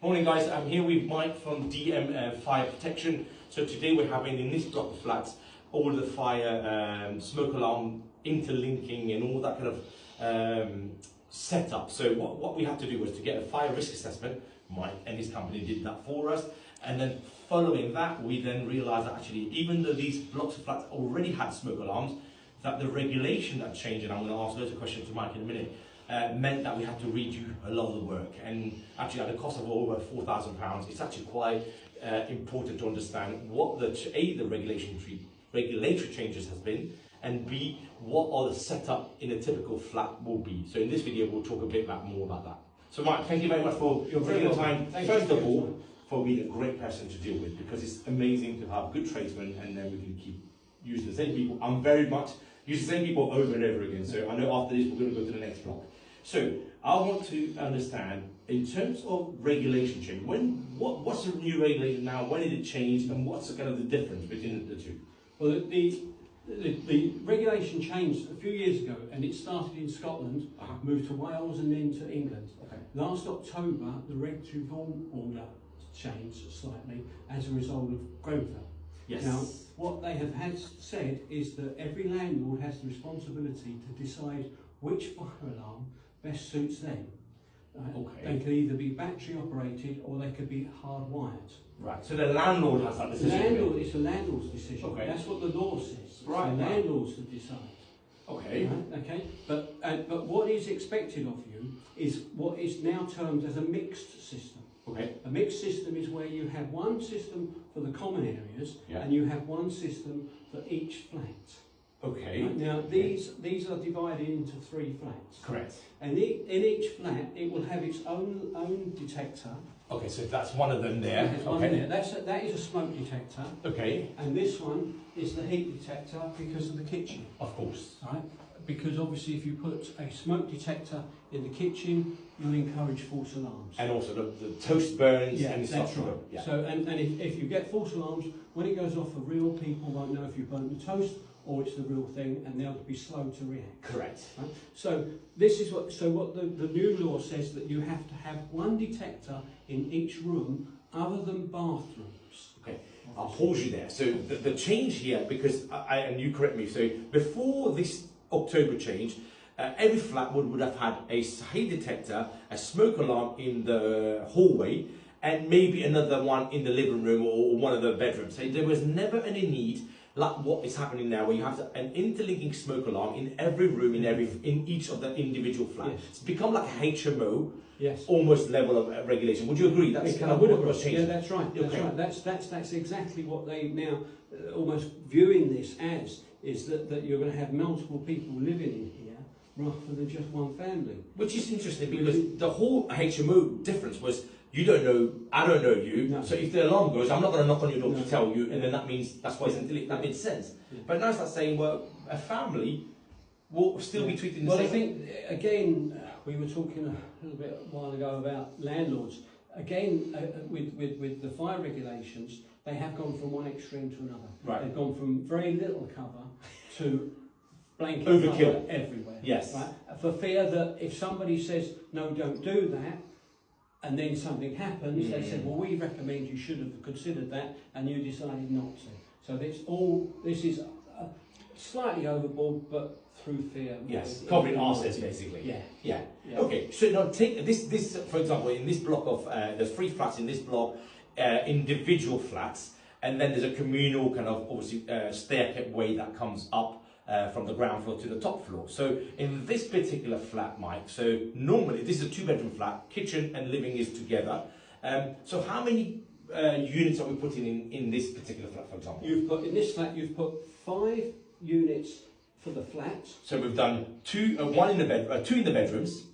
Morning guys, I'm here with Mike from DM Fire Protection. So today we're having in this block of flats all the fire smoke alarm interlinking and all that kind of setup. So what we had to do was to get a fire risk assessment. Mike and his company did that for us, and then following that we then realised that actually even though these blocks of flats already had smoke alarms, that the regulation that changed, and I'm going to ask loads of questions to Mike in a minute, meant that we had to redo a lot of the work, and actually at a cost of over £4,000. It's actually quite important to understand what the regulatory changes has been, and B, what are the setup in a typical flat will be. So in this video we'll talk a bit more about that. So Mike, thank you very much for your taking the time. First of all, for being a great person to deal with, because it's amazing to have good tradesmen and then we can keep using the same people. I'm very much using the same people over and over again. So I know after this we're going to go to the next block. So I want to understand, in terms of regulation change, what's the new regulation now? When did it change, and what's the kind of the difference between the two? Well, the regulation changed a few years ago, and it started in Scotland, moved to Wales, and then to England. Okay. Last October, the regulatory order changed slightly as a result of Grenfell. Yes. Now, what they have said is that every landlord has the responsibility to decide which fire alarm best suits them. Right? Okay. They could either be battery operated or they could be hardwired. Right. So the landlord has that decision. It's the landlord's decision. Okay. That's what the law says. Right. It's the landlords to decide. Okay. Right? Okay. But what is expected of you is what is now termed as a mixed system. Okay. A mixed system is where you have one system for the common areas, and you have one system for each flat. Okay. Right? Now these are divided into 3 flats. Correct. And in each flat it will have its own detector. Okay, so that's one of them there. Okay. That is a smoke detector. Okay. And this one is the heat detector because of the kitchen. Of course. Right? Because obviously if you put a smoke detector in the kitchen, you'll encourage false alarms. And also the toast burns and that's stuff. right. Yeah. So and if you get false alarms, when it goes off for real, people won't know if you burnt the toast or it's the real thing, and they'll be slow to react. Correct. Right? So this is what the new law says, that you have to have one detector in each room other than bathrooms. Okay, I'll pause you there. So the change here, because and you correct me, so before this October change, every flat would have had a heat detector, a smoke alarm in the hallway, and maybe another one in the living room or one of the bedrooms. So there was never any need like what is happening now, where you have an interlinking smoke alarm in every room, in each of the individual flats. Yes. It's become like a HMO, almost level of regulation. Would you agree? That's kind of what was changed. Yeah, that's right. That's right. That's exactly what they now almost viewing this as, is that you're going to have multiple people living in here rather than just one family. Which is interesting, because the whole HMO difference was, you don't know, I don't know you, so if the alarm goes, I'm not going to knock on your door to tell you, and then that means that's why it's interlinked. That makes sense. But now it's like saying, well, a family will still be treated the same. Well, I think, again, we were talking a little bit a while ago about landlords. Again, with the fire regulations, they have gone from one extreme to another. Right. They've gone from very little cover to blanket cover everywhere. Yes. Right? For fear that if somebody says, no, don't do that, and then something happens, they said, well, we recommend you should have considered that, and you decided not to. So this is slightly overboard, but through fear. Yes, covering assets basically. Yeah. Okay, so now take this for example, in this block of, there's 3 flats in this block, individual flats, and then there's a communal kind of obviously staircase way that comes up from the ground floor to the top floor. So in this particular flat, Mike, so normally this is a 2-bedroom flat, kitchen and living is together. So how many units are we putting in this particular flat, for example? In this flat, you've put 5 units for the flat. So we've done 2 in the bedrooms,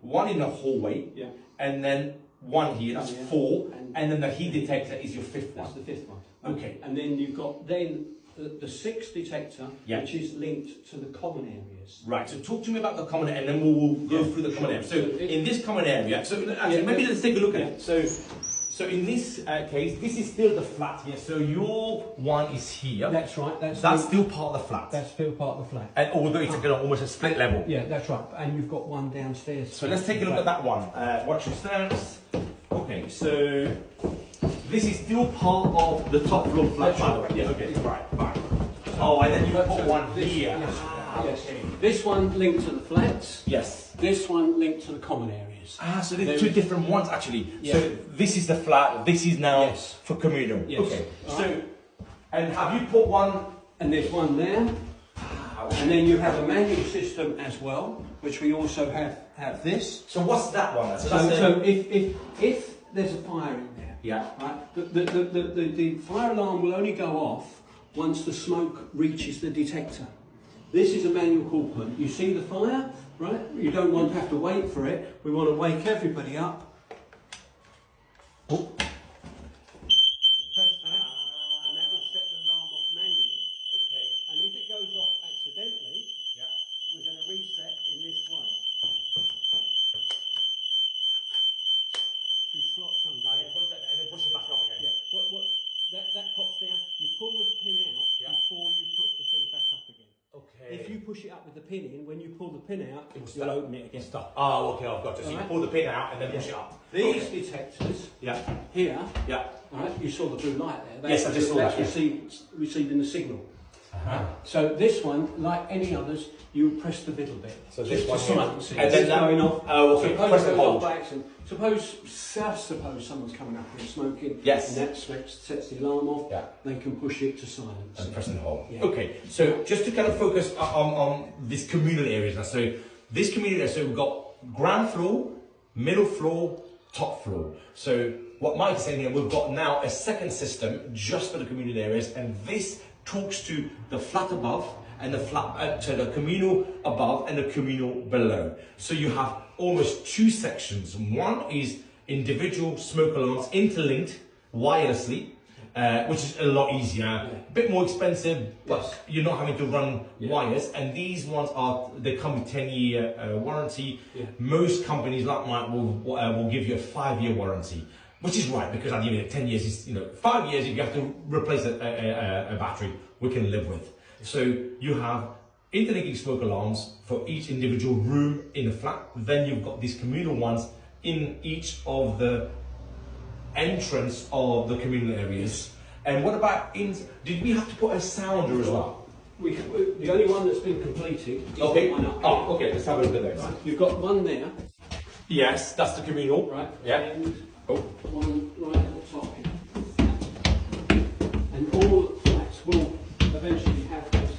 1 in the hallway, and then 1 here. That's 4, and then the heat detector is your 5th one. That's the 5th one. Okay. And then you've got the 6th detector, which is linked to the common areas. Right, so talk to me about the common area, and then we'll go through the common area. So in this common area, so actually, maybe let's take a look at it. So in this case, this is still the flat here. So your one is here. That's right. That's still part of the flat. That's still part of the flat. And although it's almost a split level. Yeah, that's right. And you've got one downstairs. So let's take a look at that one. Watch your steps. Okay, so this is still part of the top floor flat, by the way. Yeah, okay, right. Oh, and then you put one here. Yes. Yes. Okay. This one linked to the flats. Yes. This one linked to the common areas. So there's two different ones actually. Yeah. So this is the flat, this is now for communal. Yes. Okay. So, and have you put one? And there's one there. And then you have a manual system as well, which we also have this. So what's that one? So if there's a fire in there, yeah, right, the fire alarm will only go off once the smoke reaches the detector. This is a manual call point. You see the fire, right? You don't want to have to wait for it. We want to wake everybody up. Oh. Press that, and that will set the alarm off manually. Okay. And if it goes off accidentally, we're going to reset in this way. Two slots under there. And then push it back up again. Yeah. That pops down. You pull the pin out before you put the thing back up again. Okay. If you push it up with the pin in, when you pull the pin out, you'll open it again. Stop. Oh, okay, I've got it. So you pull the pin out and then push it up. These detectors here, right, you saw the blue light there. Yes, I just saw that. That's receiving the signal. Right. So this one, like any others, you press the middle bit. So this one here. and then going off. Oh, okay. Suppose it goes off by accident. Suppose someone's coming up here smoking. Yes. And that sets the alarm off. Yeah. They can push it to silence. And press and hold. Yeah. Okay. So just to kind of focus on this communal areas now. So this communal area. So we've got ground floor, middle floor, top floor. So what Mike is saying here, we've got now a second system just for the communal areas, and this talks to the flat above and the flat to the communal above and the communal below. So you have almost two sections. One is individual smoke alarms interlinked wirelessly, which is a lot easier, a bit more expensive, but you're not having to run wires. And these ones they come with 10-year warranty. Most companies like mine will give you a 5-year warranty. Which is right, because at the end of 10 years, is 5 years, if you have to replace a battery, we can live with. So you have interlinking smoke alarms for each individual room in the flat. Then you've got these communal ones in each of the entrance of the communal areas. And what about did we have to put a sounder as well? The only one that's been completed is the one up here. Oh, okay, let's have a look at that. Right. You've got one there. Yes, that's the communal. Right. Yeah. And one right at the top here. And all flats will eventually have this.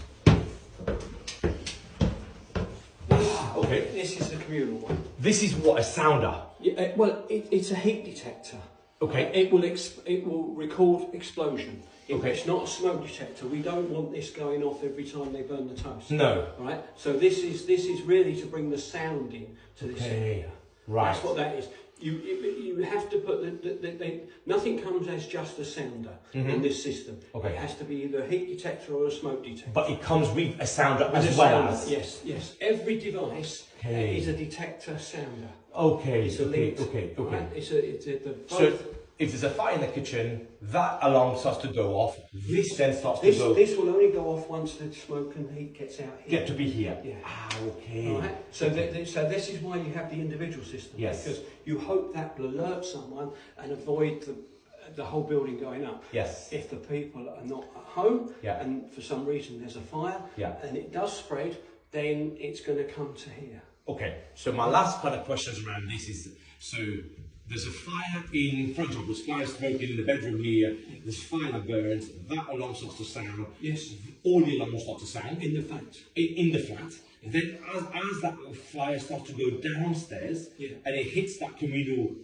Okay. This is the communal one. This is what, a sounder? Yeah, it's a heat detector. Okay. It will record explosion. It's not a smoke detector. We don't want this going off every time they burn the toast. No. Right. So this is really to bring the sound in to this area. Right. That's what that is. You have to put nothing comes as just a sounder in this system. Okay. It has to be either a heat detector or a smoke detector. But it comes with a sounder as well as? Yes. Every device is a detector sounder. Okay. It's a link. Okay. Right? So if there's a fire in the kitchen, that alarm starts to go off. This then starts to go. This will only go off once the smoke and heat gets out here. Get to be here. Yeah. Okay. Right. So this is why you have the individual system. Yes. Because you hope that will alert someone and avoid the whole building going up. Yes. If the people are not at home and for some reason there's a fire and it does spread, then it's going to come to here. Okay. So my last kind of questions around this is there's a fire in, for example, there's fire smoking in the bedroom here, there's fire that burns, that alarm starts to sound. Yes. All the alarms start to sound. In the flat. In the flat. Then as that fire starts to go downstairs and it hits that communal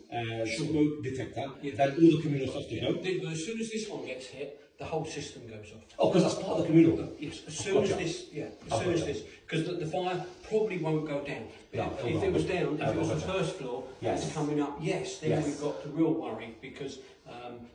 smoke detector, then all the communal starts to go. As soon as this one gets hit, the whole system goes off. Oh, because that's part of the communal? Yes, as soon as this, because the fire probably won't go down. If it was down, if it was the first floor, it's coming up, then we've got the real worry because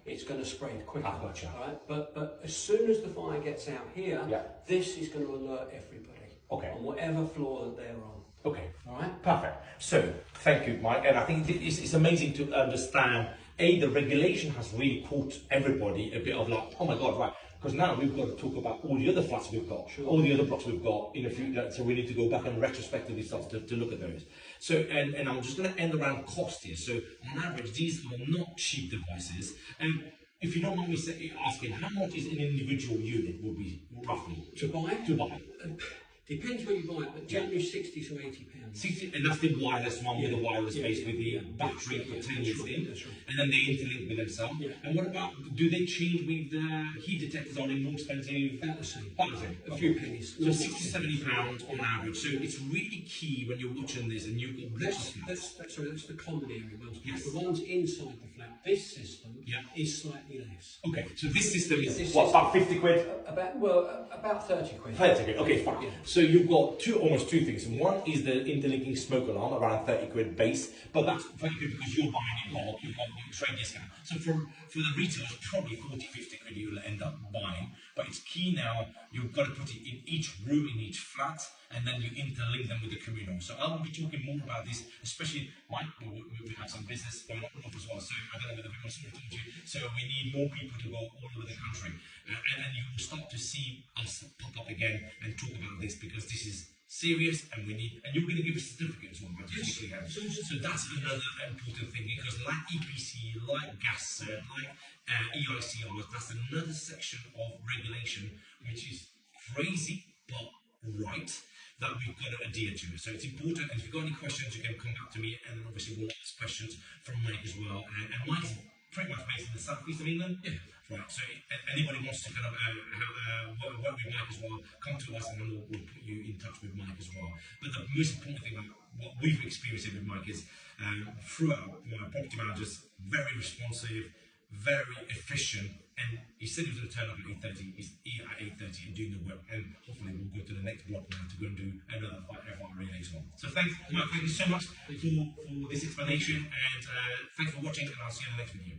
it's going to spread quicker. Right? But as soon as the fire gets out here, this is going to alert everybody on whatever floor that they're on. Okay. All right. Perfect. So, thank you, Mike. And I think it's amazing to understand, the regulation has really caught everybody a bit of like, oh my God, right. Because now we've got to talk about all the other flats we've got, all the other blocks we've got in a few, so we need to go back and retrospectively start to look at those. So, and I'm just going to end around cost here. So, on average, these are not cheap devices. If you don't mind me asking, how much is an individual unit would be roughly to buy? To buy. Depends where you buy it, but generally 60 to 80 pounds. 60, and that's the wireless one with the wireless base with the battery for 10 years in, and then they interlink with themselves. And what about, do they change with the heat detectors? Are they more expensive? About the same. About the same. A few pennies. So 60, 70 pounds on average. So it's really key when you're watching this and you've got lots of flats. That's the common area ones. Yes. The ones inside the flat, this system is slightly less. Okay, so this system is what, about 50 quid? About 30 quid. 30 quid, okay, fine. Yeah. So you've got almost two things. One is the interlinking smoke alarm, around 30 quid base, but that's 30 quid because you're buying it bulk, you've got your trade discount. So for the retailers, probably 40, 50 quid you'll end up buying. But it's key now, you've got to put it in each room, in each flat, and then you interlink them with the communal. So I'll be talking more about this, especially Mike, we have some business going on as well, so I don't know whether people are talking to you. So we need more people to go all over the country. And then you will start to see us pop up again and talk about this, because this is serious and we need, and you're going to give a certificate as well, right? Yes. So that's another important thing, because like EPC, like gas cert, like EICR, that's another section of regulation which is crazy but right, that we've got to adhere to. So it's important, and if you've got any questions, you can come back to me, and then obviously we'll ask questions from Mike as well. And Mike's pretty much based in the southeast of England. Yeah. Right. So if anybody wants to kind of work with Mike as well, come to us, and then we'll put you in touch with Mike as well. But the most important thing about what we've experienced with Mike is throughout, my property managers, very responsive, very efficient, and he said he was going to turn up at 8:30. He's here at 8:30 and doing the work, and hopefully we'll go to the next block now to go and do another FR relay as well. So thanks, Mike, thank you so much for this explanation, and thanks for watching, and I'll see you in the next video.